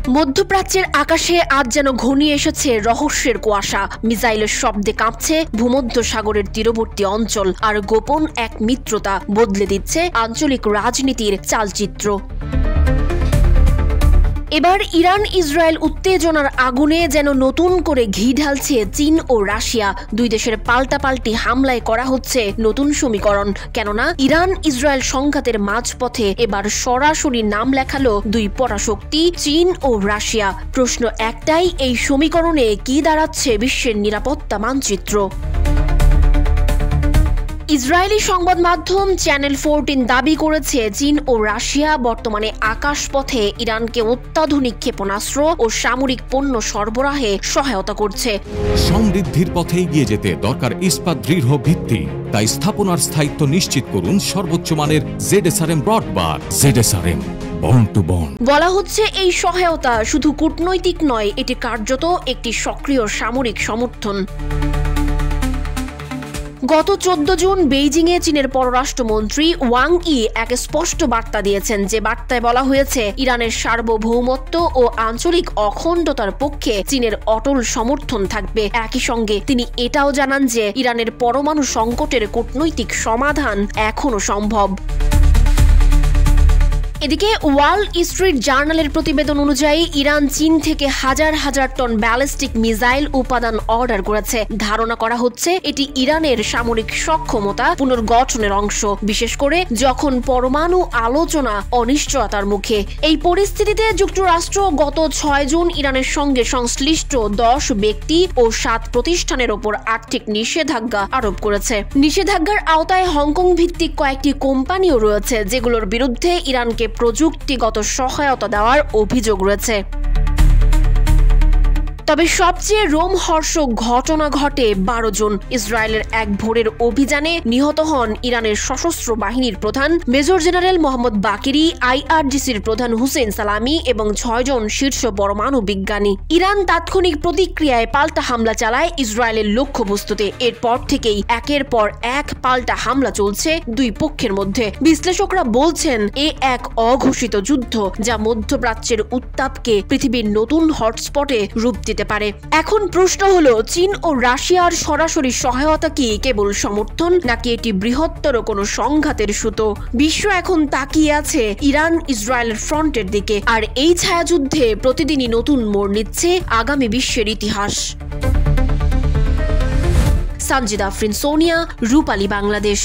মধ্যপ্রাচ্যের আকাশে আজ যেন ঘনিয়ে এসেছে রহস্যের কুয়াশা। মিসাইলের শব্দে কাঁপছে ভূমধ্যসাগরের তীরবর্তী অঞ্চল, আর গোপন এক মিত্রতা বদলে দিচ্ছে আঞ্চলিক রাজনীতির চালচিত্র। এবার ইরান ইসরায়েল উত্তেজনার আগুনে যেন নতুন করে ঘি ঢালছে চীন ও রাশিয়া। দুই দেশের পাল্টাপাল্টি হামলায় করা হচ্ছে নতুন সমীকরণ। কেননা ইরান ইসরায়েল সংঘাতের মাঝপথে এবার সরাসরি নাম লেখালো দুই পরাশক্তি চীন ও রাশিয়া। প্রশ্ন একটাই, এই সমীকরণে কি দাঁড়াচ্ছে বিশ্বের নিরাপত্তা মানচিত্র? ইসরায়েলি সংবাদ মাধ্যম চ্যানেল 14 দাবি করেছে চীন ও রাশিয়া বর্তমানে আকাশপথে ইরানকে অত্যাধুনিক ক্ষেপণাস্ত্র ও সামরিক পণ্য সরবরাহে সহায়তা করছে। সমৃদ্ধির পথে এগিয়ে যেতে দরকার ইস্পাত দৃঢ় ভিত্তি। তাই স্থাপনার স্থায়িত্ব নিশ্চিত করুন সর্বোচ্চ মানের ZSRM ব্রডবার। ZSRM bond to bond. বলা হচ্ছে এই সহায়তা শুধু কূটনৈতিক নয়, এটি কার্যত একটি সক্রিয় সামরিক সমর্থন। গত 14 জুন বেইজিংয়ে চীনের পররাষ্ট্রমন্ত্রী ওয়াং ই এক স্পষ্ট বার্তা দিয়েছেন, যে বার্তায় বলা হয়েছে ইরানের সার্বভৌমত্ব ও আঞ্চলিক অখণ্ডতার পক্ষে চীনের অটল সমর্থন থাকবে। একই সঙ্গে তিনি এটাও জানান যে ইরানের পরমাণু সংকটের কূটনৈতিক সমাধান এখনো সম্ভব। এদিকে ওয়াল স্ট্রিট জার্নালের প্রতিবেদন অনুযায়ী ইরান চীন থেকে হাজার হাজার টন ব্যালিস্টিক মিসাইল উপাদান অর্ডার করেছে। ধারণা করা হচ্ছে এটি ইরানের সামরিক সক্ষমতা পুনর্গঠনের অংশ, বিশেষ করে যখন পরমাণু আলোচনা অনিশ্চয়তার মুখে। এই পরিস্থিতিতে যুক্তরাষ্ট্র গত 6 জুন ইরানের সঙ্গে সংশ্লিষ্ট 10 ব্যক্তি ও 7 প্রতিষ্ঠানের ওপর আর্থিক নিষেধাজ্ঞা আরোপ করেছে। নিষেধাজ্ঞার আওতায় হংকং ভিত্তিক কয়েকটি কোম্পানিও রয়েছে, যেগুলোর বিরুদ্ধে ইরানকে প্রযুক্তিগত সহায়তা দেওয়ার অভিযোগ রয়েছে। তবে সবচেয়ে রোমহর্ষক ঘটনা ঘটে 12 জুন। ইসরায়েলের এক ভোরের অভিযানে নিহত হন ইরানের সশস্ত্র বাহিনীর প্রধান মেজর জেনারেল মোহাম্মদ বাকেরি, IRGCর প্রধান হুসেইন সালামি এবং 6 জন শীর্ষ পরমাণু বিজ্ঞানী। ইরান তাৎক্ষণিক প্রতিক্রিয়ায় পাল্টা হামলা চালায় ইসরায়েলের লক্ষ্যবস্তুতে। এরপর থেকেই একের পর এক পাল্টা হামলা চলছে দুই পক্ষের মধ্যে। বিশ্লেষকরা বলছেন এ এক অঘোষিত যুদ্ধ, যা মধ্যপ্রাচ্যের উত্তাপকে পৃথিবীর নতুন হটস্পটে রূপ দিতে পারে। এখন প্রশ্ন হলো, চীন ও রাশিয়ার সরাসরি সহায়তা কি কেবল সমর্থন, নাকি এটি বৃহত্তর কোনো সংঘাতের সুতো? বিশ্ব এখন তাকিয়ে আছে ইরান ইসরায়েলের ফ্রন্টের দিকে, আর এই ছায়াযুদ্ধে প্রতিদিনই নতুন মোড় নিচ্ছে আগামী বিশ্বের ইতিহাস। সানজিদা আফরিন, সোনিয়া, রূপালী, বাংলাদেশ।